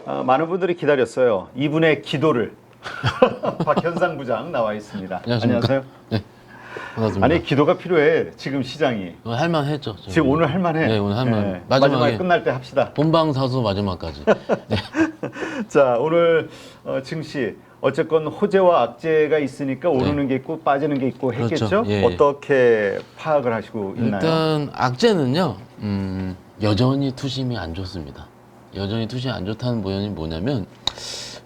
많은 분들이 기다렸어요. 이분의 기도를. 박현상 부장 나와 있습니다. 안녕하세요. 네, 반갑습니다. 아니 기도가 필요해. 지금 시장이. 할만했죠. 저희. 지금 오늘 할만해. 네, 오늘 할만. 네, 마지막에 끝날 때 합시다. 본방사수 마지막까지. 네. 자, 오늘 증시 어쨌건 호재와 악재가 있으니까 오르는 게 있고 빠지는 게 있고 했겠죠? 그렇죠. 예, 예. 어떻게 파악을 하시고 있나요? 일단 악재는요. 여전히 투심이 안 좋습니다. 여전히 투심이 안 좋다는 모양이 뭐냐면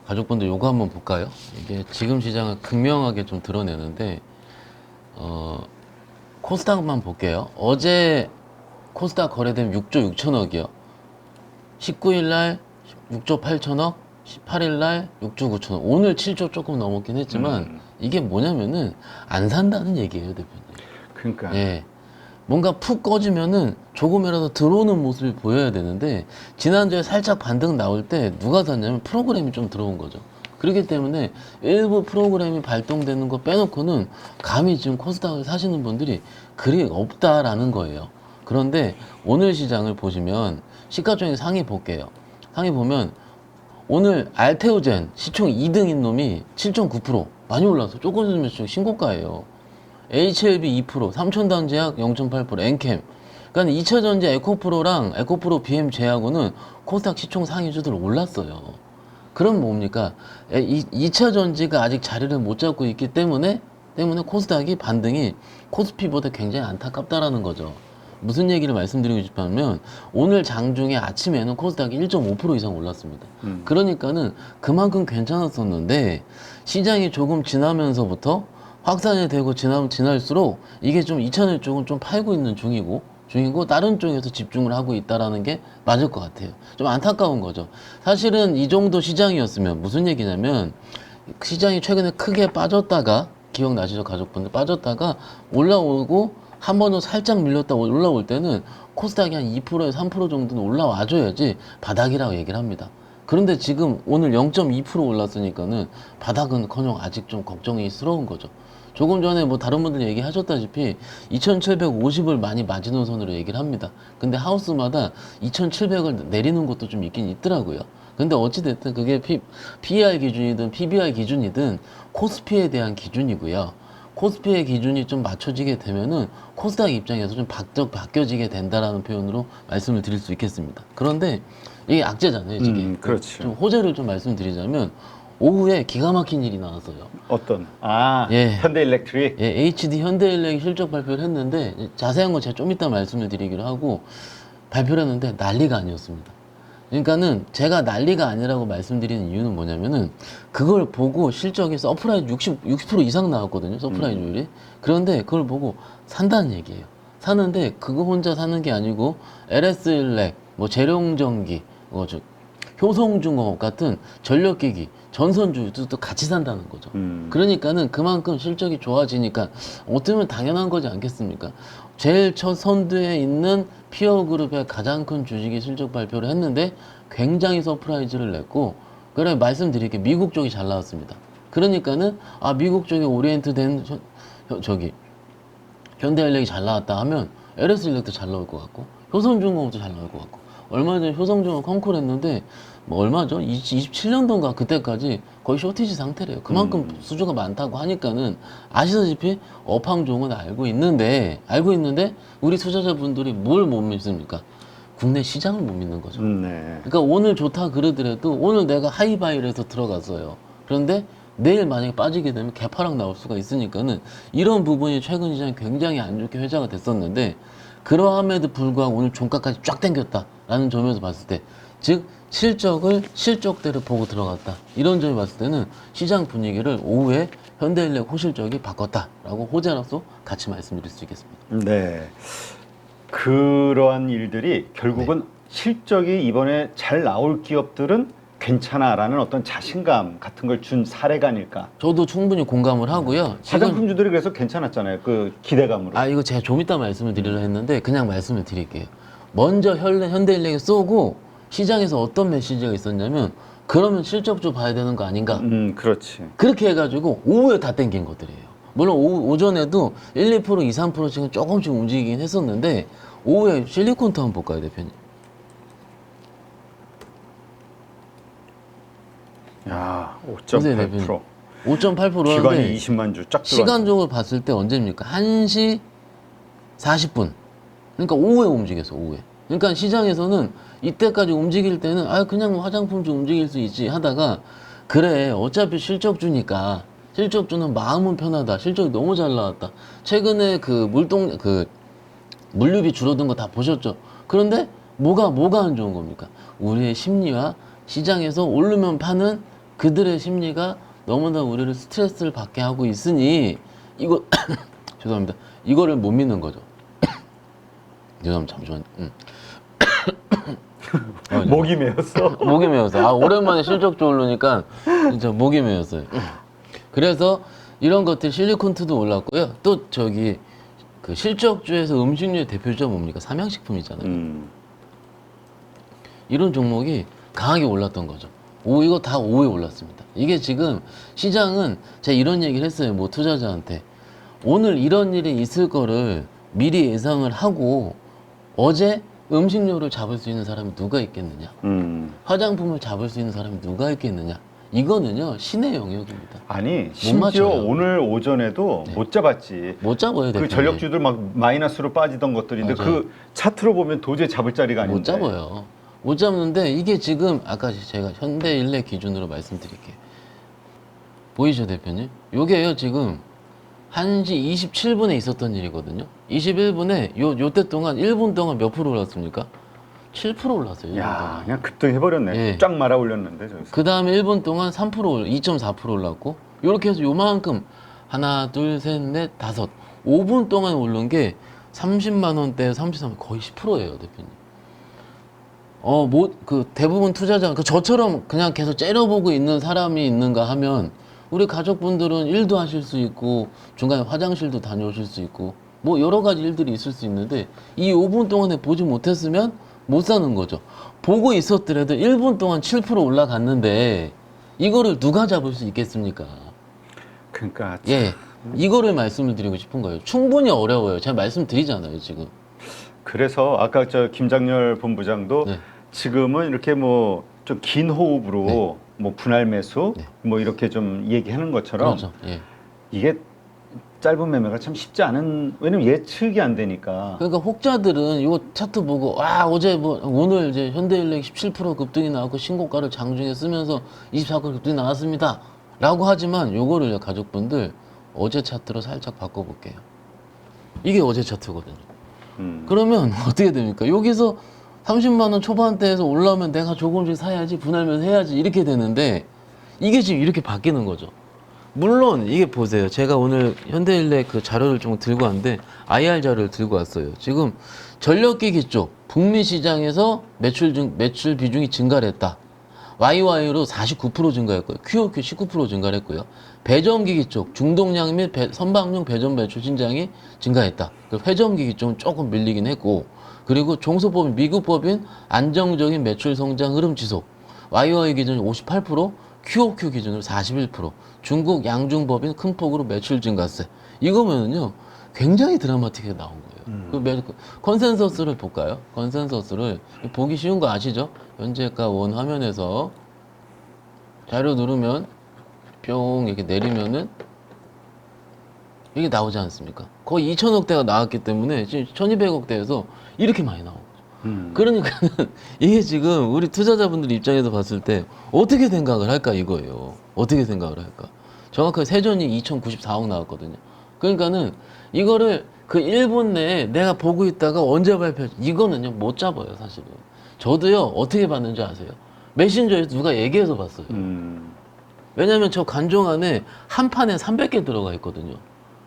가족분들 요거 한번 볼까요? 이게 지금 시장을 극명하게 좀 드러내는데 코스닥만 볼게요. 어제 코스닥 거래된 6조 6천억이요. 19일 날 6조 8천억, 18일 날 6조 9천억. 오늘 7조 조금 넘었긴 했지만 이게 뭐냐면은 안 산다는 얘기예요, 대표님. 그러니까. 예. 뭔가 푹 꺼지면은 조금이라도 들어오는 모습이 보여야 되는데 지난주에 살짝 반등 나올 때 누가 샀냐면 프로그램이 좀 들어온 거죠. 그렇기 때문에 일부 프로그램이 발동되는 거 빼놓고는 감히 지금 코스닥을 사시는 분들이 그리 없다라는 거예요. 그런데 오늘 시장을 보시면 시가총액 상위 볼게요. 상위 보면 오늘 알테오젠 시총 2등인 놈이 7.9% 많이 올라서 조금 있으면 신고가예요. HLB 2%, 삼천당제약 0.8%, 엔캠. 그러니까 2차전지 에코프로랑 에코프로 BM 제약은 코스닥 시총 상위주들 올랐어요. 그럼 뭡니까? 2차전지가 아직 자리를 못 잡고 있기 때문에 코스닥이 반등이 코스피보다 굉장히 안타깝다라는 거죠. 무슨 얘기를 말씀드리고 싶냐면 오늘 장중에 아침에는 코스닥이 1.5% 이상 올랐습니다. 그러니까는 그만큼 괜찮았었는데 시장이 조금 지나면서부터 확산이 되고 지날수록 이게 좀 2차전 쪽은 좀 팔고 있는 중이고 다른 쪽에서 집중을 하고 있다라는 게 맞을 것 같아요. 좀 안타까운 거죠. 사실은 이 정도 시장이었으면 무슨 얘기냐면 시장이 최근에 크게 빠졌다가 기억나시죠? 가족분들 빠졌다가 올라오고 한 번 더 살짝 밀렸다 올라올 때는 코스닥이 한 2%에서 3% 정도는 올라와줘야지 바닥이라고 얘기를 합니다. 그런데 지금 오늘 0.2% 올랐으니까는 바닥은커녕 아직 좀 걱정이스러운 거죠. 조금 전에 뭐 다른 분들 얘기하셨다시피 2750을 많이 마지노선으로 얘기를 합니다. 근데 하우스마다 2700을 내리는 것도 좀 있긴 있더라고요. 근데 어찌됐든 그게 PER 기준이든 PBR 기준이든 코스피에 대한 기준이고요. 코스피의 기준이 좀 맞춰지게 되면은 코스닥 입장에서 좀 바뀌어지게 된다라는 표현으로 말씀을 드릴 수 있겠습니다. 그런데 이게 악재잖아요, 이게. 그렇죠. 좀 호재를 좀 말씀드리자면 오후에 기가 막힌 일이 나왔어요. 어떤? 예. 현대일렉트릭. 예, HD 현대일렉이 실적 발표를 했는데 자세한 건 제가 좀 이따 말씀을 드리기로 하고 발표를 했는데 난리가 아니었습니다. 그러니까는 제가 난리가 아니라고 말씀드리는 이유는 뭐냐면은 그걸 보고 실적이 서프라이즈 60% 이상 나왔거든요. 서프라이즈율이. 그런데 그걸 보고 산다는 얘기예요. 사는데 그거 혼자 사는 게 아니고 LS일렉, 뭐 재룡전기, 효성중공업 같은 전력기기, 전선주도 같이 산다는 거죠. 그러니까는 그만큼 실적이 좋아지니까 어떻게 보면 당연한 거지 않겠습니까? 제일 첫 선두에 있는 피어그룹의 가장 큰 주식이 실적 발표를 했는데 굉장히 서프라이즈를 냈고, 그래 말씀드릴게요. 미국 쪽이 잘 나왔습니다. 그러니까는 미국 쪽에 오리엔트된 현대일렉이 잘 나왔다 하면 LS일렉도 잘 나올 것 같고 효성중공업도 잘 나올 것 같고, 얼마 전에 효성중공업 컨콜 했는데 뭐 얼마죠? 27년도인가 그때까지 거의 쇼티지 상태래요. 그만큼 수주가 많다고 하니까는 아시다시피 업황종은 알고 있는데 우리 투자자분들이 뭘 못 믿습니까? 국내 시장을 못 믿는 거죠. 네. 그러니까 오늘 좋다 그러더라도 오늘 내가 하이바이를 해서 들어갔어요. 그런데 내일 만약에 빠지게 되면 개파락 나올 수가 있으니까는 이런 부분이 최근 시장이 굉장히 안 좋게 회자가 됐었는데, 그러함에도 불구하고 오늘 종가까지 쫙 당겼다라는 점에서 봤을 때, 즉 실적을 실적대로 보고 들어갔다, 이런 점에 봤을 때는 시장 분위기를 오후에 현대일렉 호실적이 바꿨다라고 호재로서 같이 말씀드릴 수 있겠습니다. 네. 그러한 일들이 결국은 실적이 이번에 잘 나올 기업들은 괜찮아라는 어떤 자신감 같은 걸 준 사례가 아닐까. 저도 충분히 공감을 하고요. 화장품주들이 그래서 괜찮았잖아요. 그 기대감으로. 이거 제가 좀 이따 말씀을 드리려 했는데 그냥 말씀을 드릴게요. 먼저 현대일렉에 쏘고 시장에서 어떤 메시지가 있었냐면, 그러면 실적 좀 봐야 되는 거 아닌가? 그렇지. 그렇게 해가지고 오후에 다 땡긴 것들이에요. 물론 오전에도 1, 2%, 2, 3%씩은 조금씩 움직이긴 했었는데 오후에 실리콘도 한번 볼까요, 대표님? 야, 보세요, 5.8%. 5.8%인데 기관이 20만 주 쫙 들어왔네. 시간적으로 봤을 때 언제입니까? 1시 40분. 그러니까 오후에 움직였어, 오후에. 그러니까 시장에서는 이때까지 움직일 때는 그냥 화장품 좀 움직일 수 있지 하다가 그래 어차피 실적주니까 실적주는 마음은 편하다. 실적이 너무 잘 나왔다. 최근에 그 물류비 줄어든 거 다 보셨죠? 그런데 뭐가 안 좋은 겁니까? 우리의 심리와 시장에서 오르면 파는 그들의 심리가 너무나 우리를 스트레스를 받게 하고 있으니 이거 죄송합니다. 이거를 못 믿는 거죠. 죄송합니다. 잠시만요. 목이 메었어. 목이 메었어요. 오랜만에 실적주 오르니까 진짜 목이 메었어요. 그래서 이런 것들 실리콘트도 올랐고요. 또 저기 그 실적주에서 음식료의 대표주가 뭡니까? 삼양식품이잖아요. 이런 종목이 강하게 올랐던 거죠. 이거 다 오후에 올랐습니다. 이게 지금 시장은 제가 이런 얘기를 했어요. 뭐 투자자한테 오늘 이런 일이 있을 거를 미리 예상을 하고 어제 음식료를 잡을 수 있는 사람이 누가 있겠느냐? 화장품을 잡을 수 있는 사람이 누가 있겠느냐? 이거는요 신의 영역입니다. 아니 심지어 맞춰요. 오늘 오전에도 네. 못 잡았지. 못 잡아요. 그 대표님. 전력주들 막 마이너스로 빠지던 것들인데 맞아요. 그 차트로 보면 도저히 잡을 자리가 아닌데. 못 잡아요. 못 잡는데 이게 지금 아까 제가 현대일레 기준으로 말씀드릴게요. 보이죠 대표님? 요게요 지금 1시 27분에 있었던 일이거든요. 21분에 요때 동안 1분 동안 몇 프로 올랐습니까? 7% 올랐어요. 1분 야, 동안. 그냥 급등해버렸네. 예. 쫙 말아 올렸는데 저기서. 그 다음에 1분 동안 2.4% 올랐고 이렇게 해서 요만큼 하나 둘 셋 넷 다섯 5분 동안 오른 게 30만 원대 33만 거의 10%예요 대표님. 대부분 투자자 저처럼 그냥 계속 째려보고 있는 사람이 있는가 하면 우리 가족분들은 일도 하실 수 있고 중간에 화장실도 다녀오실 수 있고 뭐 여러 가지 일들이 있을 수 있는데 이 5분 동안에 보지 못했으면 못 사는 거죠. 보고 있었더라도 1분 동안 7% 올라갔는데 이거를 누가 잡을 수 있겠습니까? 그러니까 예, 이거를 말씀을 드리고 싶은 거예요. 충분히 어려워요. 제가 말씀드리잖아요 지금. 그래서 아까 저 김장렬 본부장도 네. 지금은 이렇게 뭐 좀 긴 호흡으로 네. 뭐 분할 매수 네. 뭐 이렇게 좀 얘기하는 것처럼 그렇죠. 예. 이게 짧은 매매가 참 쉽지 않은, 왜냐면 예측이 안 되니까. 그러니까 혹자들은 이거 차트 보고 어제 오늘 이제 현대일렉 17% 급등이 나왔고 신고가를 장중에 쓰면서 24% 급등이 나왔습니다 라고 하지만 요거를 가족분들 어제 차트로 살짝 바꿔볼게요. 이게 어제 차트거든요. 그러면 어떻게 됩니까? 여기서 30만 원 초반대에서 올라오면 내가 조금씩 사야지 분할매수 해야지 이렇게 되는데 이게 지금 이렇게 바뀌는 거죠. 물론 이게 보세요. 제가 오늘 현대일렉 그 자료를 좀 들고 왔는데 IR 자료를 들고 왔어요. 지금 전력기기 쪽 북미 시장에서 매출 비중이 증가를 했다. YY로 49% 증가했고요. QOQ 19% 증가를 했고요. 배전기기 쪽 중동량 및 선박용 배전 매출 신장이 증가했다. 회전기기 쪽은 조금 밀리긴 했고 그리고 종소법인 미국 법인 안정적인 매출 성장 흐름 지속 YY 기준 58% QOQ 기준으로 41% 중국 양중법인 큰 폭으로 매출 증가세 이거면은요 굉장히 드라마틱하게 나온 거예요. 컨센서스를 볼까요? 컨센서스를 보기 쉬운 거 아시죠? 현재가 원 화면에서 자료 누르면 뿅 이렇게 내리면은 이게 나오지 않습니까? 거의 2천억대가 나왔기 때문에 지금 1200억대에서 이렇게 많이 나온 거죠. 그러니까는 이게 지금 우리 투자자분들 입장에서 봤을 때 어떻게 생각을 할까 이거예요. 어떻게 생각을 할까? 정확하게 세전이 2094억 나왔거든요. 그러니까는 이거를 그 1분 내에 내가 보고 있다가 언제 발표 이거는요 못 잡아요 사실은. 저도요 어떻게 봤는지 아세요? 메신저에서 누가 얘기해서 봤어요. 왜냐면 저 관종 안에 한 판에 300개 들어가 있거든요.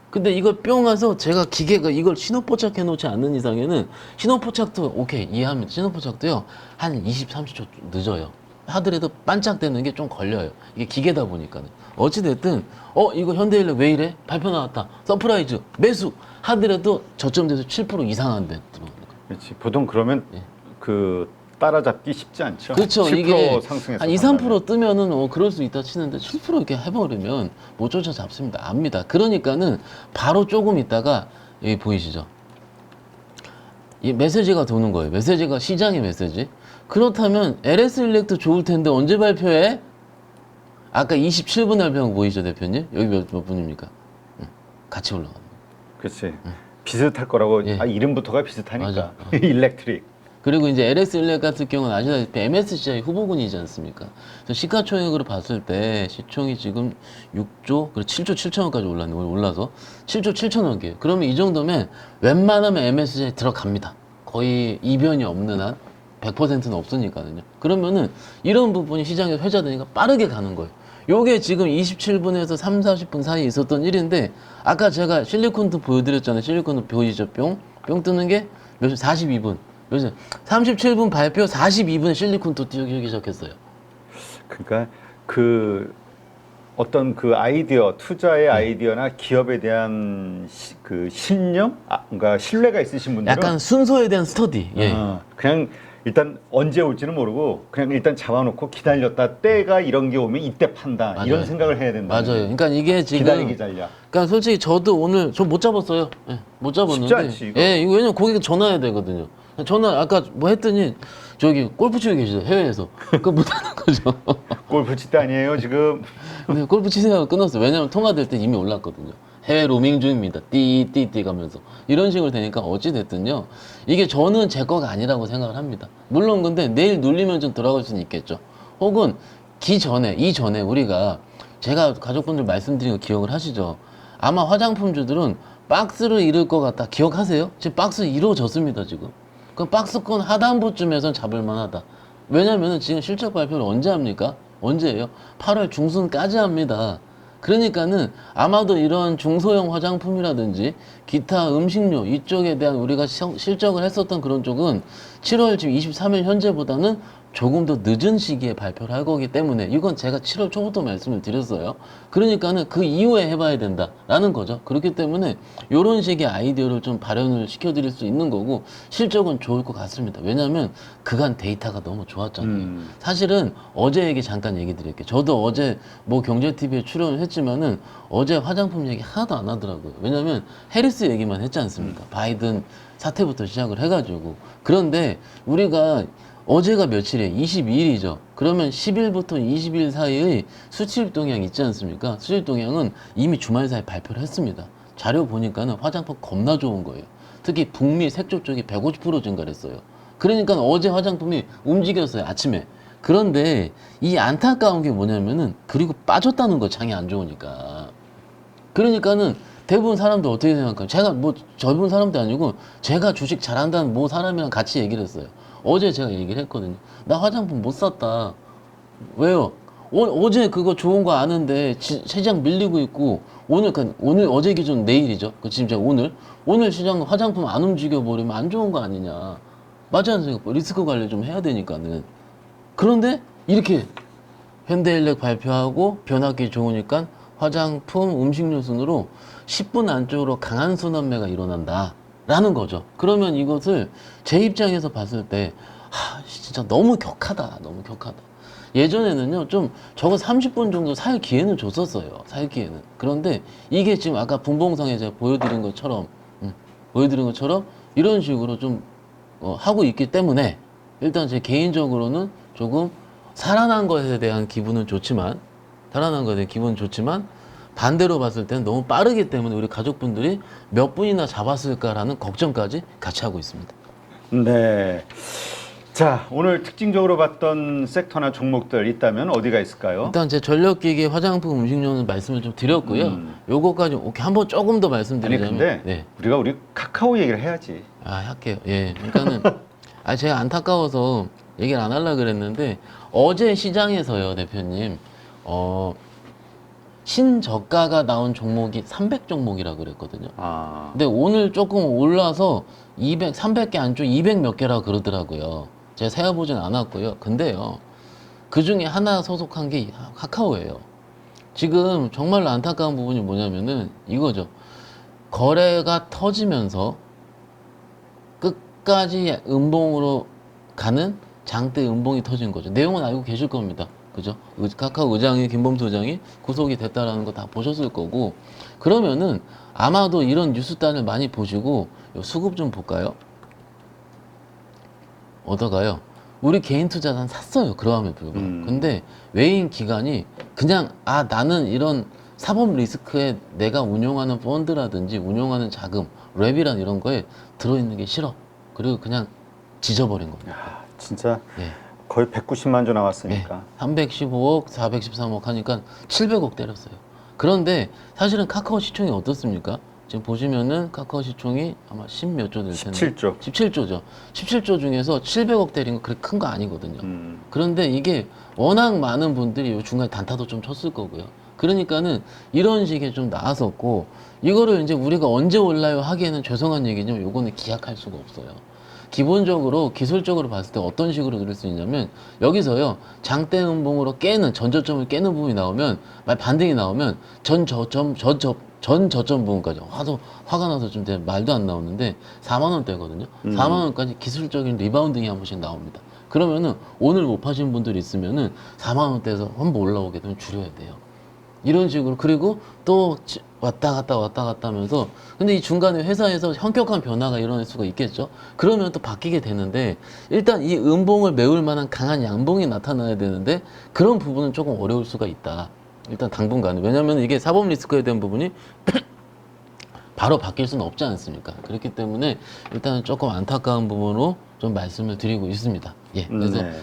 근데 이걸 뿅 와서 제가 기계가 이걸 신호 포착해 놓지 않는 이상에는 신호 포착도 오케이 이해합니다. 신호 포착도요 한 20, 30초 늦어요. 하더라도 반짝대는 게 좀 걸려요. 이게 기계다 보니까는. 어찌됐든 이거 현대일렉 왜 이래? 발표 나왔다. 서프라이즈 매수 하더라도 저점 돼서 7% 이상한데 들어오는 거. 그렇지. 보통 그러면 예. 그 따라잡기 쉽지 않죠. 그렇죠. 7% 이게 상승해서 한 2, 3% 뜨면은 그럴 수 있다 치는데 7% 이렇게 해버리면 못 쫓아잡습니다. 압니다. 그러니까는 바로 조금 있다가 여기 보이시죠? 이 메시지가 도는 거예요. 메시지가 시장의 메시지. 그렇다면 LS 일렉도 좋을 텐데 언제 발표해? 아까 27분 할병 보이죠, 대표님? 여기 몇 분입니까? 같이 올라가는 거. 그렇지. 비슷할 거라고. 예. 이름부터가 비슷하니까. 맞아. 일렉트릭. 그리고 이제 LS 일렉 같은 경우는 아시다시피 MSCI 후보군이지 않습니까? 그래서 시가총액으로 봤을 때 시총이 지금 6조, 그리고 7조 7천원까지 올랐네. 오늘 올라서 7조 7천억이에요. 그러면 이 정도면 웬만하면 MSCI 들어갑니다. 거의 이변이 없는 한 100%는 없으니까요. 그러면은 이런 부분이 시장에 회자되니까 빠르게 가는 거예요. 요게 지금 27분에서 3, 40분 사이에 있었던 일인데 아까 제가 실리콘도 보여드렸잖아요. 실리콘도 보이죠? 뿅 뜨는 게 몇 시? 42분. 요새 37분 발표 42분에 실리콘도 뛰기 시작했어요. 그러니까 그 어떤 그 아이디어, 투자의 아이디어나 기업에 대한 그 신념, 그러니까 신뢰가 있으신 분들은 약간 순서에 대한 스터디. 예. 그냥 일단 언제 올지는 모르고 그냥 일단 잡아놓고 기다렸다 때가 이런 게 오면 이때 판다 맞아요. 이런 생각을 해야 된다. 맞아요. 그러니까 이게 지금 기다리기 전략. 그러니까 솔직히 저도 오늘 저 못 잡았어요. 예, 못 잡았는데. 쉽지 않지, 이거. 예, 이거 왜냐면 고객이 전화해야 되거든요. 전화 아까 뭐 했더니 저기 골프 치고 계시죠 해외에서. 그거 못 하는 거죠. 골프 칠 때 아니에요 지금. 근데 골프 치세요 끊었어요. 왜냐면 통화될 때 이미 올랐거든요. 해외 로밍 중입니다. 띠띠띠 가면서 이런 식으로 되니까 어찌 됐든요. 이게 저는 제 거가 아니라고 생각을 합니다. 물론 근데 내일 눌리면 좀 돌아갈 수는 있겠죠. 혹은 이전에 우리가 제가 가족분들 말씀드린 거 기억을 하시죠. 아마 화장품주들은 박스를 잃을 것 같다. 기억하세요? 지금 박스 이루어졌습니다 지금. 그럼 박스권 하단부쯤에선 잡을만하다. 왜냐면은 지금 실적 발표를 언제 합니까? 언제예요? 8월 중순까지 합니다. 그러니까는 아마도 이런 중소형 화장품이라든지 기타 음식료 이쪽에 대한 우리가 실적을 했었던 그런 쪽은 7월 지금 23일 현재보다는 조금 더 늦은 시기에 발표를 할 거기 때문에 이건 제가 7월 초부터 말씀을 드렸어요. 그러니까는 그 이후에 해봐야 된다라는 거죠. 그렇기 때문에 이런 식의 아이디어를 좀 발현을 시켜드릴 수 있는 거고 실적은 좋을 것 같습니다. 왜냐하면 그간 데이터가 너무 좋았잖아요. 사실은 어제 얘기 잠깐 얘기 드릴게요. 저도 어제 뭐 경제TV에 출연을 했지만은 어제 화장품 얘기 하나도 안 하더라고요. 왜냐하면 해리스 얘기만 했지 않습니까? 바이든 사태부터 시작을 해가지고. 그런데 우리가 어제가 며칠이에요? 22일이죠. 그러면 10일부터 20일 사이의 수출 동향 있지 않습니까? 수출 동향은 이미 주말 사이에 발표를 했습니다. 자료 보니까는 화장품 겁나 좋은 거예요. 특히 북미 색조 쪽이 150% 증가를 했어요. 그러니까 어제 화장품이 움직였어요, 아침에. 그런데 이 안타까운 게 뭐냐면은 그리고 빠졌다는 거 장이 안 좋으니까. 그러니까는 대부분 사람들 어떻게 생각할까요? 제가 뭐 젊은 사람도 아니고 제가 주식 잘한다는 뭐 사람이랑 같이 얘기를 했어요. 어제 제가 얘기를 했거든요. 나 화장품 못 샀다. 왜요? 어제 그거 좋은 거 아는데 시장 밀리고 있고 오늘 어제 기준 내일이죠. 그 지금 제가 오늘 시장 화장품 안 움직여 버리면 안 좋은 거 아니냐. 맞지 않습니까? 리스크 관리 좀 해야 되니까는. 그런데 이렇게 현대일렉 발표하고 변화기 좋으니까 화장품 음식료 순으로 10분 안쪽으로 강한 순환매가 일어난다 라는 거죠. 그러면 이것을 제 입장에서 봤을 때 진짜 너무 격하다. 예전에는요 좀 저거 30분 정도 살 기회는 줬었어요. 살 기회는. 그런데 이게 지금 아까 분봉상에 제가 보여드린 것처럼 이런 식으로 좀 하고 있기 때문에 일단 제 개인적으로는 조금 살아난 것에 대한 기분은 좋지만 반대로 봤을 때는 너무 빠르기 때문에 우리 가족분들이 몇 분이나 잡았을까라는 걱정까지 같이 하고 있습니다. 네. 자, 오늘 특징적으로 봤던 섹터나 종목들 있다면 어디가 있을까요? 일단 제 전력기기 화장품 음식료는 말씀을 좀 드렸고요. 요거까지 오케이 한번 조금 더 아니 말씀드리자면 근데 네. 우리 카카오 얘기를 해야지. 할게요. 예. 그러니까는 제가 안타까워서 얘기를 안 하려고 그랬는데 어제 시장에서요, 대표님. 신저가가 나온 종목이 300종목이라고 그랬거든요. 근데 오늘 조금 올라서 300개 안쪽 200 몇 개라고 그러더라고요. 제가 세어보진 않았고요. 근데요, 그 중에 하나 소속한 게 카카오예요. 지금 정말로 안타까운 부분이 뭐냐면은 이거죠. 거래가 터지면서 끝까지 음봉으로 가는 장대 음봉이 터진 거죠. 내용은 알고 계실 겁니다. 그죠? 카카오 의장이 김범수 의장이 구속이 됐다라는 거 다 보셨을 거고 그러면은 아마도 이런 뉴스단을 많이 보시고 수급 좀 볼까요? 어떠가요? 우리 개인 투자자는 샀어요. 그러함에 불구하고. 근데 외인 기관이 그냥 나는 이런 사법 리스크에 내가 운용하는 펀드라든지 운용하는 자금, 랩이란 이런 거에 들어있는 게 싫어. 그리고 그냥 지져버린 겁니다. 야, 진짜 예. 거의 190만 조 나왔으니까. 315억, 413억 하니까 700억 때렸어요. 그런데 사실은 카카오 시총이 어떻습니까? 지금 보시면은 카카오 시총이 아마 10몇 조 될 텐데 17조. 17조죠. 17조 중에서 700억 때린 거 그렇게 큰 거 아니거든요. 음. 그런데 이게 워낙 많은 분들이 요 중간에 단타도 좀 쳤을 거고요. 그러니까는 이런 식의 좀 나왔었고 이거를 이제 우리가 언제 올라요 하기에는 죄송한 얘기지만 요거는 기약할 수가 없어요. 기본적으로 기술적으로 봤을 때 어떤 식으로 그릴 수 있냐면 여기서요 장대 음봉으로 깨는 전저점을 깨는 부분이 나오면 반등이 나오면 전 저점 부분까지 화가 나서 좀 말도 안 나오는데 4만 원대거든요. 4만 원까지 기술적인 리바운딩이 한 번씩 나옵니다. 그러면은 오늘 못 파신 분들이 있으면은 4만 원대에서 한번 올라오게 되면 줄여야 돼요. 이런 식으로 그리고 또 왔다 갔다 하면서 근데 이 중간에 회사에서 현격한 변화가 일어날 수가 있겠죠. 그러면 또 바뀌게 되는데 일단 이 음봉을 메울 만한 강한 양봉이 나타나야 되는데 그런 부분은 조금 어려울 수가 있다. 일단 당분간은 왜냐하면 이게 사법 리스크에 대한 부분이 바로 바뀔 수는 없지 않습니까? 그렇기 때문에 일단은 조금 안타까운 부분으로 좀 말씀을 드리고 있습니다. 예, 그래서 네.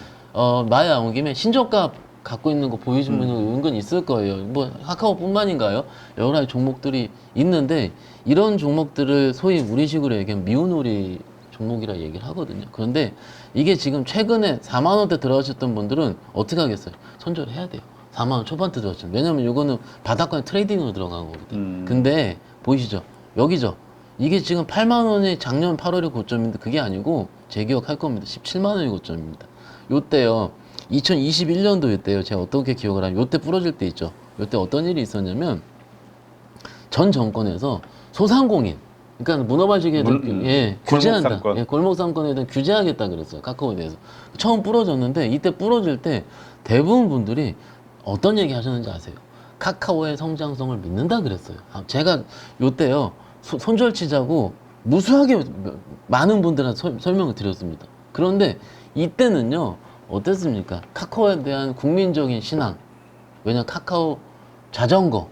말 나온 김에 신저가 갖고 있는 거 보이신 분은 은근 있을 거예요. 뭐 카카오뿐만인가요? 여러 가지 종목들이 있는데 이런 종목들을 소위 우리식으로 얘기하면 미운오리 종목이라 얘기를 하거든요. 그런데 이게 지금 최근에 4만 원대 들어가셨던 분들은 어떻게 하겠어요? 손절을 해야 돼요. 4만 원 초반대 들어갔죠. 왜냐면 이거는 바닥권에 트레이딩으로 들어간 거거든요. 근데 보이시죠? 여기죠. 이게 지금 8만 원이 작년 8월에 고점인데 그게 아니고 재기억할 겁니다. 17만 원이 고점입니다. 요때요. 2021년도 이때요. 제가 어떻게 기억을 하면 요때 부러질 때 있죠. 요때 어떤 일이 있었냐면 전 정권에서 소상공인 그러니까 문어발식에 규제한다. 골목상권. 예, 골목상권에 대한 규제하겠다 그랬어요. 카카오에 대해서. 처음 부러졌는데 이때 부러질 때 대부분 분들이 어떤 얘기 하셨는지 아세요? 카카오의 성장성을 믿는다 그랬어요. 제가 요때요. 손절치자고 무수하게 많은 분들한테 설명을 드렸습니다. 그런데 이때는요. 어땠습니까? 카카오에 대한 국민적인 신앙. 왜냐 카카오 자전거,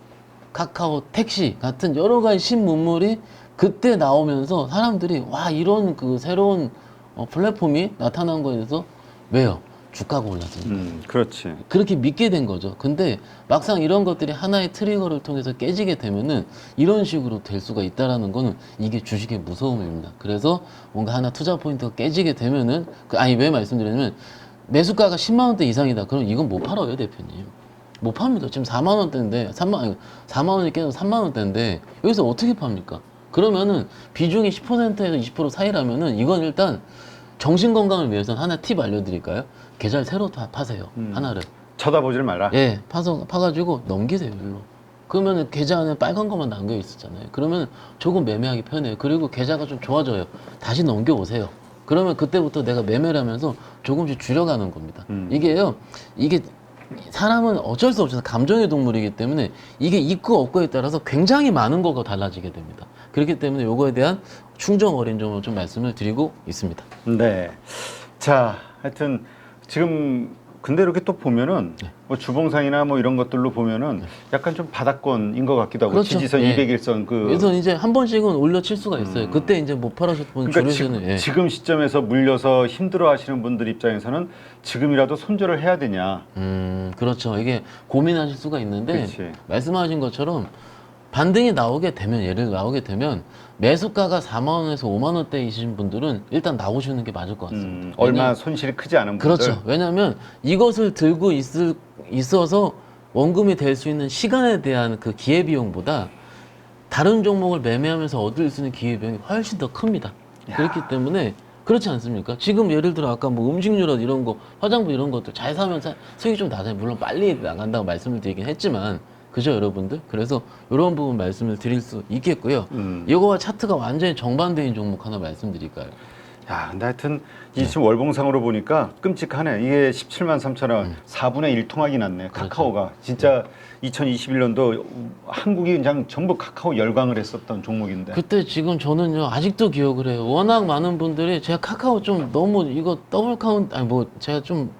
카카오 택시 같은 여러 가지 신문물이 그때 나오면서 사람들이 와 이런 그 새로운 플랫폼이 나타난 거에 대해서 왜요? 주가가 올랐습니다. 그렇지. 그렇게 믿게 된 거죠. 근데 막상 이런 것들이 하나의 트리거를 통해서 깨지게 되면은 이런 식으로 될 수가 있다라는 거는 이게 주식의 무서움입니다. 그래서 뭔가 하나 투자 포인트가 깨지게 되면은 왜 말씀드리냐면 매수가가 10만 원대 이상이다. 그럼 이건 못 팔아요, 대표님. 못 팝니다. 지금 4만 원대인데 4만 원이 깨서 3만 원대인데 여기서 어떻게 팝니까? 그러면은 비중이 10%에서 20% 사이라면은 이건 일단 정신 건강을 위해서는 하나 팁 알려드릴까요? 계좌를 새로 파세요. 하나를. 쳐다보질 마라. 예, 파가지고 넘기세요, 일로. 그러면 계좌 안에 빨간 것만 남겨 있었잖아요. 그러면 조금 매매하기 편해요. 그리고 계좌가 좀 좋아져요. 다시 넘겨오세요. 그러면 그때부터 내가 매매를 하면서 조금씩 줄여가는 겁니다. 이게 사람은 어쩔 수 없이 감정의 동물이기 때문에 이게 있고 없고에 따라서 굉장히 많은 거가 달라지게 됩니다. 그렇기 때문에 요거에 대한 충정 어린 점을 좀 말씀을 드리고 있습니다. 네. 자, 하여튼 지금 근데 이렇게 또 보면은 뭐 주봉상이나 뭐 이런 것들로 보면은 약간 좀 바닥권인 것 같기도 하고 그렇죠. 지지선 예. 200일선 그래서 이제 한 번씩은 올려칠 수가 있어요. 그때 이제 못 팔아셨던 분 그러니까 줄여서는 지금 시점에서 물려서 힘들어 하시는 분들 입장에서는 지금이라도 손절을 해야 되냐. 그렇죠. 이게 고민하실 수가 있는데 그렇지. 말씀하신 것처럼 반등이 나오게 되면 예를 나오게 되면 매수가가 4만 원에서 5만 원대이신 분들은 일단 나오시는 게 맞을 것 같습니다. 얼마 손실이 크지 않은 분들. 그렇죠. 왜냐하면 이것을 들고 있어서 원금이 될 수 있는 시간에 대한 그 기회비용보다 다른 종목을 매매하면서 얻을 수 있는 기회비용이 훨씬 더 큽니다. 그렇기 때문에 그렇지 않습니까? 지금 예를 들어 아까 뭐 음식료라든지 이런 거, 화장품 이런 것들 잘 사면 수익이 좀 나잖아요. 물론 빨리 나간다고 말씀을 드리긴 했지만 그죠 여러분들? 그래서 이런 부분 말씀을 드릴 수 있겠고요. 이거와 차트가 완전히 정반대인 종목 하나 말씀드릴까요? 야, 근데 하여튼 이 지금 월봉상으로 보니까 끔찍하네. 이게 17만 3천 원, 4분의 1 통하기 났네. 카카오가 진짜 2021년도 한국이 그냥 전부 카카오 열광을 했었던 종목인데. 그때 지금 저는요 아직도 기억을 해요. 워낙 많은 분들이 제가 카카오 좀 너무 이거 더블 카운트 아니 뭐 제가 좀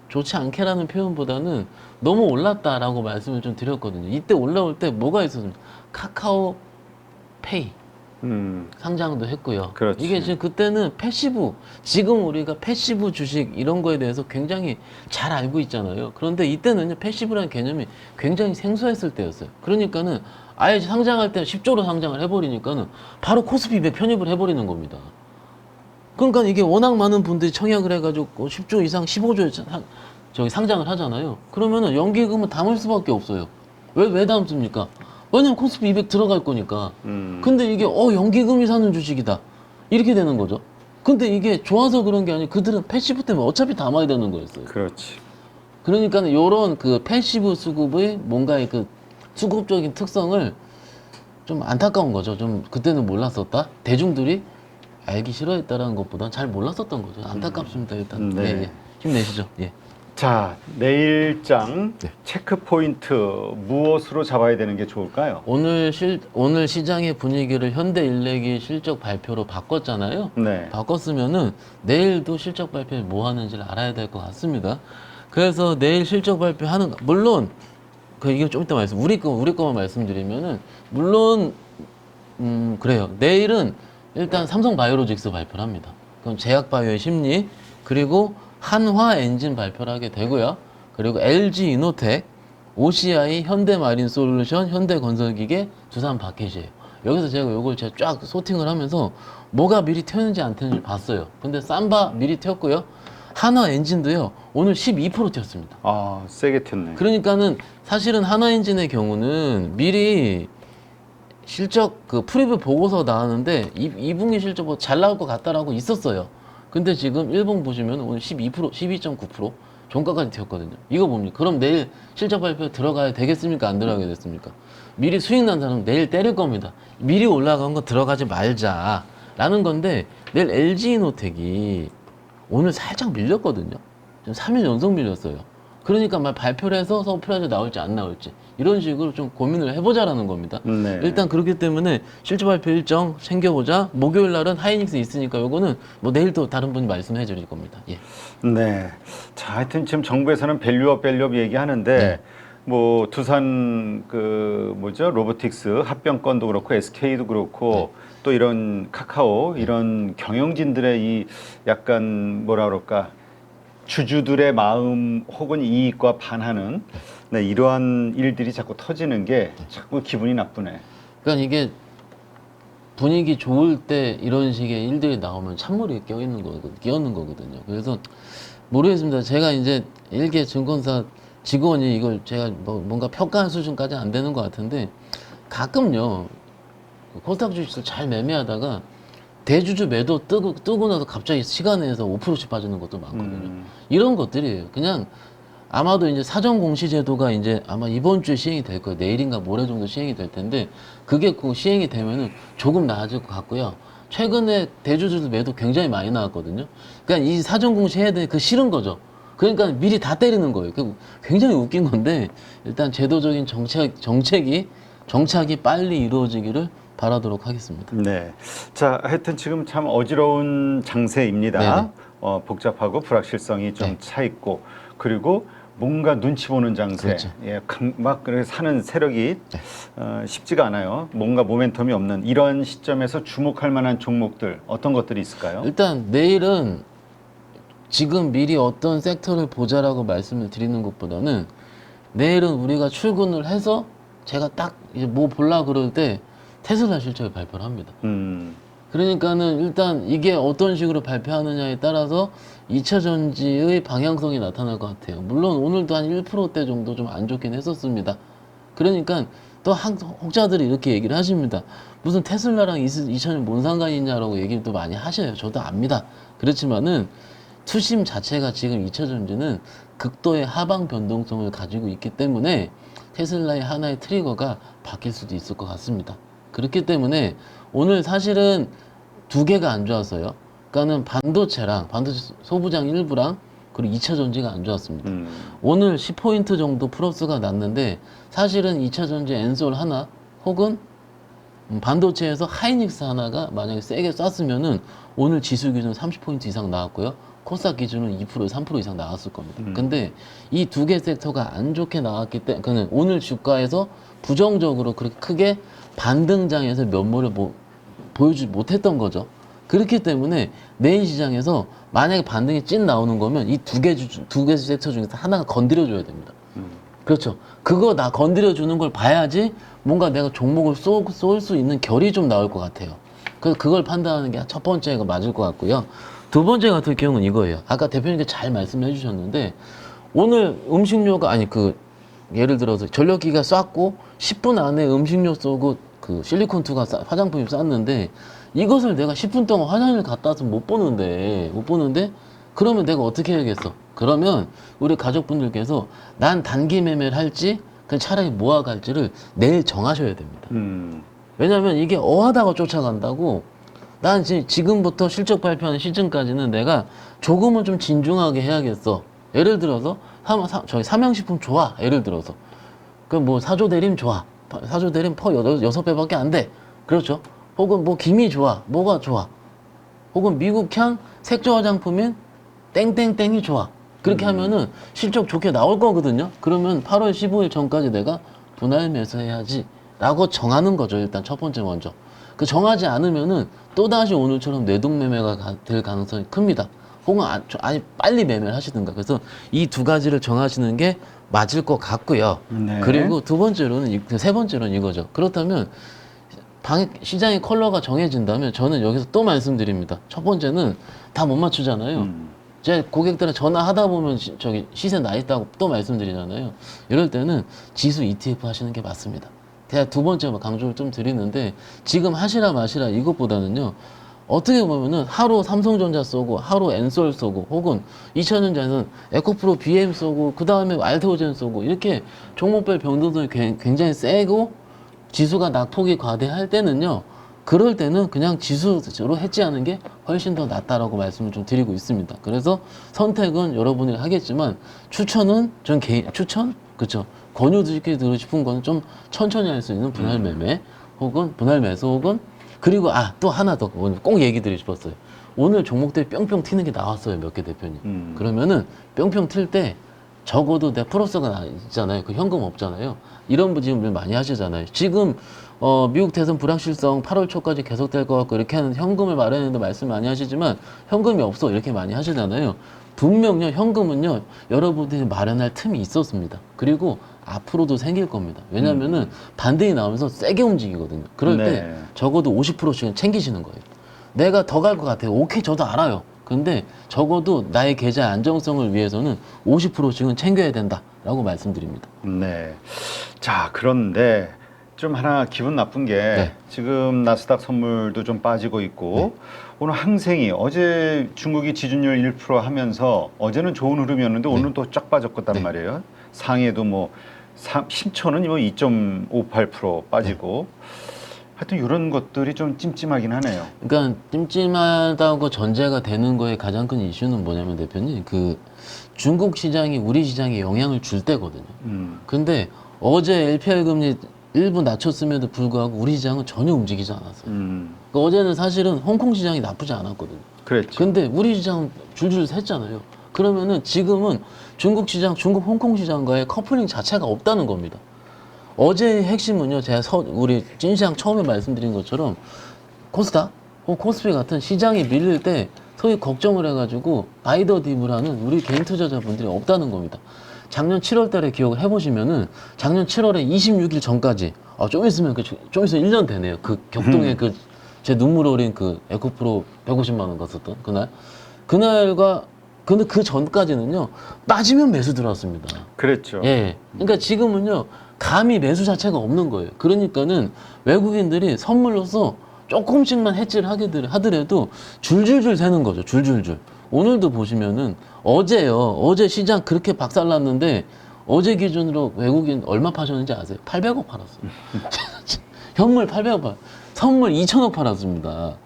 좋지 않게라는 표현보다는 너무 올랐다라고 말씀을 좀 드렸거든요. 이때 올라올 때 뭐가 있었습니까? 카카오 페이 상장도 했고요. 그렇지. 이게 지금 그때는 패시브, 지금 우리가 패시브 주식 이런 거에 대해서 굉장히 잘 알고 있잖아요. 그런데 이때는요, 패시브라는 개념이 굉장히 생소했을 때였어요. 그러니까는 아예 상장할 때 10조로 상장을 해버리니까는 바로 코스피 200 편입을 해버리는 겁니다. 그러니까 이게 워낙 많은 분들이 청약을 해가지고 10조 이상 15조에 저기 상장을 하잖아요. 그러면은 연기금은 담을 수밖에 없어요. 왜 담습니까? 왜냐면 코스피 200 들어갈 거니까. 근데 이게 연기금이 사는 주식이다. 이렇게 되는 거죠. 근데 이게 좋아서 그런 게 아니고 그들은 패시브 때문에 어차피 담아야 되는 거였어요. 그렇지. 그러니까 요런 그 패시브 수급의 뭔가의 그 수급적인 특성을 좀 안타까운 거죠. 좀 그때는 몰랐었다. 대중들이 알기 싫어했다라는 것보다는 잘 몰랐었던 거죠. 안타깝습니다. 일단. 네. 예. 힘내시죠. 예. 자, 내일장 네. 체크 포인트 무엇으로 잡아야 되는 게 좋을까요? 오늘 시장의 분위기를 현대일렉이 실적 발표로 바꿨잖아요. 네. 바꿨으면은 내일도 실적 발표 뭐 하는지를 알아야 될 것 같습니다. 그래서 내일 실적 발표하는 물론 이게 좀 이따 우리 거만 말씀드리면은 물론 그래요. 내일은 일단 삼성바이오로직스 발표를 합니다. 그럼 제약바이오의 심리 그리고 한화엔진 발표를 하게 되고요. 그리고 LG이노텍, OCI, 현대마린솔루션, 현대건설기계, 두산바켓이에요. 여기서 제가 제가 쫙 소팅을 하면서 뭐가 미리 튀었는지 안 튀었는지 봤어요. 근데 삼바 미리 튀었고요. 한화엔진도요. 오늘 12% 튀었습니다. 아, 세게 튀었네. 그러니까는 사실은 한화엔진의 경우는 미리 실적 그 프리뷰 보고서 나왔는데 2분기 실적 뭐 잘 나올 것 같다라고 있었어요. 근데 지금 1분 보시면 오늘 12%, 12.9% 종가까지 튀었거든요. 이거 뭡니까? 그럼 내일 실적 발표 들어가야 되겠습니까? 안 들어가게 됐습니까? 미리 수익 난 사람은 내일 때릴 겁니다. 미리 올라간 거 들어가지 말자라는 건데 내일 LG이노텍이 오늘 살짝 밀렸거든요. 지금 3일 연속 밀렸어요. 그러니까 막 발표를 해서 서프라이즈 나올지 안 나올지 이런 식으로 좀 고민을 해보자라는 겁니다. 네. 일단 그렇기 때문에 실적 발표 일정 챙겨보자. 목요일 날은 하이닉스 있으니까 요거는 뭐 내일 또 다른 분이 말씀해 드릴 겁니다. 예. 네. 자, 하여튼 지금 정부에서는 밸류업 얘기하는데 네. 뭐 두산 로보틱스 합병건도 그렇고 SK도 그렇고 또 이런 카카오 이런 경영진들의 이 약간 뭐라 그럴까 주주들의 마음 혹은 이익과 반하는 네, 이러한 일들이 자꾸 터지는 게 자꾸 기분이 나쁘네. 그러니까 이게 분위기 좋을 때 이런 식의 일들이 나오면 찬물이 끼얹는 거거든요. 그래서 모르겠습니다. 제가 이제 일개 증권사 직원이 이걸 제가 뭔가 평가할 수준까지 안 되는 것 같은데 가끔요 코스닥 주식을 잘 매매하다가 대주주 매도 뜨고 나서 갑자기 시간에서 5%씩 빠지는 것도 많거든요. 이런 것들이에요. 그냥 아마도 이제 사전 공시 제도가 이제 아마 이번 주에 시행이 될 거예요. 내일인가 모레 정도 시행이 될 텐데 그게 그 시행이 되면은 조금 나아질 것 같고요. 최근에 대주주 매도 굉장히 많이 나왔거든요. 그러니까 이 사전 공시 해야 되는 그 싫은 거죠. 그러니까 미리 다 때리는 거예요. 굉장히 웃긴 건데 일단 제도적인 정착이 빨리 이루어지기를 바라도록 하겠습니다. 네. 자, 하여튼 지금 참 어지러운 장세입니다. 복잡하고 불확실성이 좀 차 있고 그리고 뭔가 눈치 보는 장세. 그렇죠. 예, 막 그렇게 사는 세력이 쉽지가 않아요. 뭔가 모멘텀이 없는 이런 시점에서 주목할 만한 종목들 어떤 것들이 있을까요? 일단 내일은 지금 미리 어떤 섹터를 보자라고 말씀을 드리는 것보다는 내일은 우리가 출근을 해서 제가 딱 이제 뭐 볼라 그럴 때 테슬라 실적을 발표를 합니다. 그러니까는 일단 이게 어떤 식으로 발표하느냐에 따라서 2차 전지의 방향성이 나타날 것 같아요. 물론 오늘도 한 1%대 정도 좀 안 좋긴 했었습니다. 그러니까 또 혹자들이 이렇게 얘기를 하십니다. 무슨 테슬라랑 2000년 뭔 상관이 있냐라고 얘기를 또 많이 하셔요. 저도 압니다. 그렇지만은 투심 자체가 지금 2차 전지는 극도의 하방 변동성을 가지고 있기 때문에 테슬라의 하나의 트리거가 바뀔 수도 있을 것 같습니다. 그렇기 때문에 오늘 사실은 두 개가 안 좋았어요. 그러니까는 반도체 소부장 일부랑 그리고 2차 전지가 안 좋았습니다. 오늘 10포인트 정도 플러스가 났는데 사실은 2차 전지 엔솔 하나 혹은 반도체에서 하이닉스 하나가 만약에 세게 쐈으면은 오늘 지수 기준 30포인트 이상 나왔고요. 코스닥 기준은 2% 3% 이상 나왔을 겁니다. 근데 이 두 개 섹터가 안 좋게 나왔기 때문에 그는 오늘 주가에서 부정적으로 그렇게 크게 반등장에서 면모를 보여주지 못했던 거죠. 그렇기 때문에 내일 시장에서 만약에 반등이 찐 나오는 거면 이 두 개 섹터 중에서 하나가 건드려줘야 됩니다. 그렇죠. 그거 나 건드려주는 걸 봐야지 뭔가 내가 종목을 쏠 수 있는 결이 좀 나올 것 같아요. 그래서 그걸 판단하는 게 첫 번째가 맞을 것 같고요. 두 번째 같은 경우는 이거예요. 아까 대표님께 잘 말씀해 주셨는데 오늘 음식료가 아니 그 예를 들어서 전력기가 쐈고 10분 안에 음식료 쏘고 그 실리콘2가 화장품이 쐈는데 이것을 내가 10분 동안 화장실 갔다 와서 못 보는데 그러면 내가 어떻게 해야겠어? 그러면 우리 가족분들께서 난 단기 매매를 할지 그냥 차라리 모아갈지를 내일 정하셔야 됩니다. 왜냐하면 이게 어하다가 쫓아간다고 난 지금부터 실적 발표하는 시즌까지는 내가 조금은 좀 진중하게 해야겠어. 예를 들어서 저희 삼양식품 좋아. 예를 들어서 그 뭐 사조 대림 좋아. 사조 대림 퍼 6배밖에 안 돼. 그렇죠. 혹은 뭐 김이 좋아. 뭐가 좋아. 혹은 미국향 색조 화장품인 땡땡땡이 좋아. 그렇게 하면은 실적 좋게 나올 거거든요. 그러면 8월 15일 전까지 내가 분할 매수해야지 라고 정하는 거죠. 일단 첫 번째 먼저. 그 정하지 않으면은 또다시 오늘처럼 뇌동매매가 될 가능성이 큽니다. 혹은 아니 빨리 매매를 하시든가. 그래서 이 두 가지를 정하시는 게 맞을 것 같고요. 네. 그리고 세 번째로는 이거죠. 그렇다면 시장의 컬러가 정해진다면 저는 여기서 또 말씀드립니다. 첫 번째는 다 못 맞추잖아요. 제 고객들한테 전화하다 보면 저기 시세 나 있다고 또 말씀드리잖아요. 이럴 때는 지수 ETF 하시는 게 맞습니다. 제가 두 번째 강조를 좀 드리는데 지금 하시라 마시라 이것보다는요. 어떻게 보면은 하루 삼성전자 쏘고 하루 엔솔 쏘고 혹은 2차전자에서는 에코프로 BM 쏘고 그 다음에 알테오젠 쏘고 이렇게 종목별 변동성이 굉장히 세고 지수가 낙폭이 과대할 때는요. 그럴 때는 그냥 지수로 해지하는 게 훨씬 더 낫다라고 말씀을 좀 드리고 있습니다. 그래서 선택은 여러분이 하겠지만 추천은 전 개인 추천 그렇죠. 권유드리고 싶은 거는 좀 천천히 할 수 있는 분할 매매 혹은 분할 매수 혹은 그리고 또 하나 더 꼭 얘기 드리고 싶었어요. 오늘 종목들이 뿅뿅 튀는 게 나왔어요. 몇 개 대표님. 그러면은 뿅뿅 튈 때 적어도 내 플러스가 있잖아요. 그 현금 없잖아요. 이런 부분을 많이 하시잖아요. 지금 미국 대선 불확실성 8월 초까지 계속될 것 같고 이렇게 하는 현금을 마련했는데 말씀 많이 하시지만 현금이 없어 이렇게 많이 하시잖아요. 분명요 현금은요 여러분들이 마련할 틈이 있었습니다. 그리고 앞으로도 생길 겁니다. 왜냐면은 반등이 나오면서 세게 움직이거든요. 그럴 네. 때 적어도 50%씩은 챙기시는 거예요. 내가 더 갈 것 같아요. 오케이 저도 알아요. 근데 적어도 나의 계좌 안정성을 위해서는 50%씩은 챙겨야 된다라고 말씀드립니다. 네. 자, 그런데 좀 하나 기분 나쁜 게 네. 지금 나스닥 선물도 좀 빠지고 있고 오늘 항생이 어제 중국이 지준율 1% 하면서 어제는 좋은 흐름이었는데 오늘은 또 쫙 빠졌단 말이에요. 상해도 뭐 신천은 뭐 2.58% 빠지고 하여튼 이런 것들이 좀 찜찜하긴 하네요. 그러니까 찜찜하다고 전제가 되는 거에 가장 큰 이슈는 뭐냐면 대표님 그 중국 시장이 우리 시장에 영향을 줄 때거든요. 근데 어제 LPR 금리 일부 낮췄음에도 불구하고 우리 시장은 전혀 움직이지 않았어요. 그러니까 어제는 사실은 홍콩 시장이 나쁘지 않았거든요. 그랬죠. 근데 우리 시장 줄줄 샜잖아요. 그러면은 지금은 중국 시장, 중국 홍콩 시장과의 커플링 자체가 없다는 겁니다. 어제의 핵심은요, 제가 우리 찐시장 처음에 말씀드린 것처럼 코스닥 혹은 코스피 같은 시장이 밀릴 때 소위 걱정을 해가지고 바이더 딥을 하는 우리 개인 투자자분들이 없다는 겁니다. 작년 7월 달에 기억을 해보시면은 작년 7월에 26일 전까지 좀 있으면 좀 있으면 1년 되네요. 그 격동에 제 눈물 어린 그 에코프로 150만 원 갔었던 그날과 근데 그 전까지는요 빠지면 매수 들어왔습니다. 그랬죠. 예. 그러니까 지금은요 감히 매수 자체가 없는 거예요. 그러니까는 외국인들이 선물로서 조금씩만 해지를 하더라도 줄줄줄 새는 거죠. 줄줄줄. 오늘도 보시면은 어제 시장 그렇게 박살났는데 어제 기준으로 외국인 얼마 파셨는지 아세요? 800억 팔았어요. 현물 800억 선물 2,000억 팔았습니다.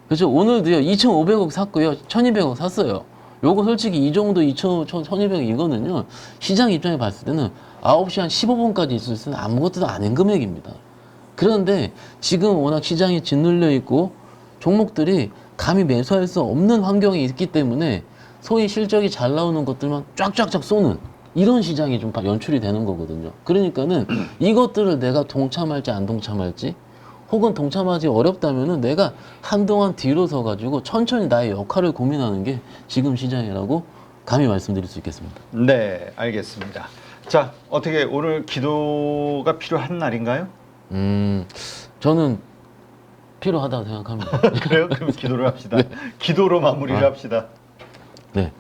그렇죠? 오늘도요 2,500억 샀고요 1,200억 샀어요. 요거 솔직히 이 정도 2,200 이거는요. 시장 입장에 봤을 때는 9시 한 15분까지 있을 때는 아무것도 아닌 금액입니다. 그런데 지금 워낙 시장이 짓눌려 있고 종목들이 감히 매수할 수 없는 환경이 있기 때문에 소위 실적이 잘 나오는 것들만 쫙쫙쫙 쏘는 이런 시장이 좀 연출이 되는 거거든요. 그러니까는 이것들을 내가 동참할지 안 동참할지 혹은 동참하지 어렵다면은 내가 한동안 뒤로 서가지고 천천히 나의 역할을 고민하는 게 지금 시장이라고 감히 말씀드릴 수 있겠습니다. 네, 알겠습니다. 자, 어떻게 오늘 기도가 필요한 날인가요? 저는 필요하다고 생각합니다. 그래요? 그럼 기도를 합시다. 기도로 마무리를 합시다. 네.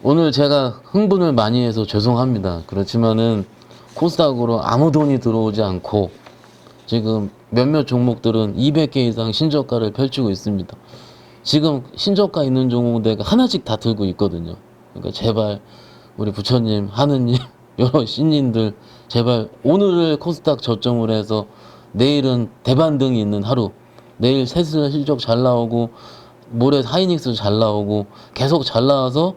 오늘 제가 흥분을 많이 해서 죄송합니다. 그렇지만은 코스닥으로 아무 돈이 들어오지 않고 지금 몇몇 종목들은 200개 이상 신저가를 펼치고 있습니다. 지금 신저가 있는 종목 내가 하나씩 다 들고 있거든요. 그러니까 제발 우리 부처님, 하느님, 여러 신인들 제발 오늘을 코스닥 저점을 해서 내일은 대반등이 있는 하루, 내일 테슬라 실적 잘 나오고 모레 하이닉스 잘 나오고 계속 잘 나와서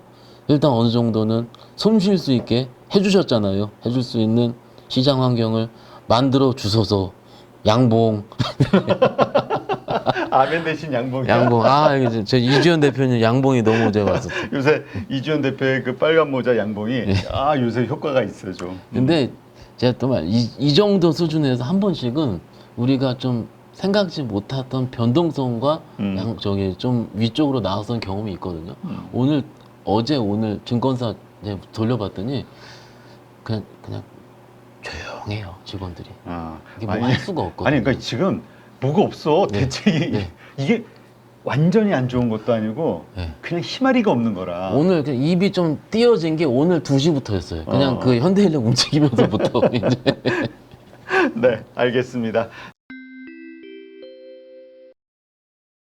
일단 어느 정도는 숨 쉴 수 있게 해주셨잖아요. 해줄 수 있는 시장 환경을 만들어 주소서. 양봉. 아멘 대신 양봉이야. 양봉. 이게 제 이주연 대표님 양봉이 너무 제가 왔었어요. 요새 이주연 대표의 그 빨간 모자 양봉이 요새 효과가 있어 좀. 근데 제가 또 이 정도 수준에서 한 번씩은 우리가 좀 생각지 못했던 변동성과 좀 위쪽으로 나왔던 경험이 있거든요. 오늘 증권사 이제 돌려봤더니 그냥 조용해요 직원들이. 이게 뭐 할 수가 없거든요. 아니 그러니까 지금 뭐가 없어. 대책이 이게 완전히 안 좋은 것도 아니고 그냥 희마리가 없는 거라. 오늘 그냥 입이 좀 띄어진 게 오늘 2시부터였어요. 그냥 그 현대인력 움직이면서부터 이제. 네, 알겠습니다.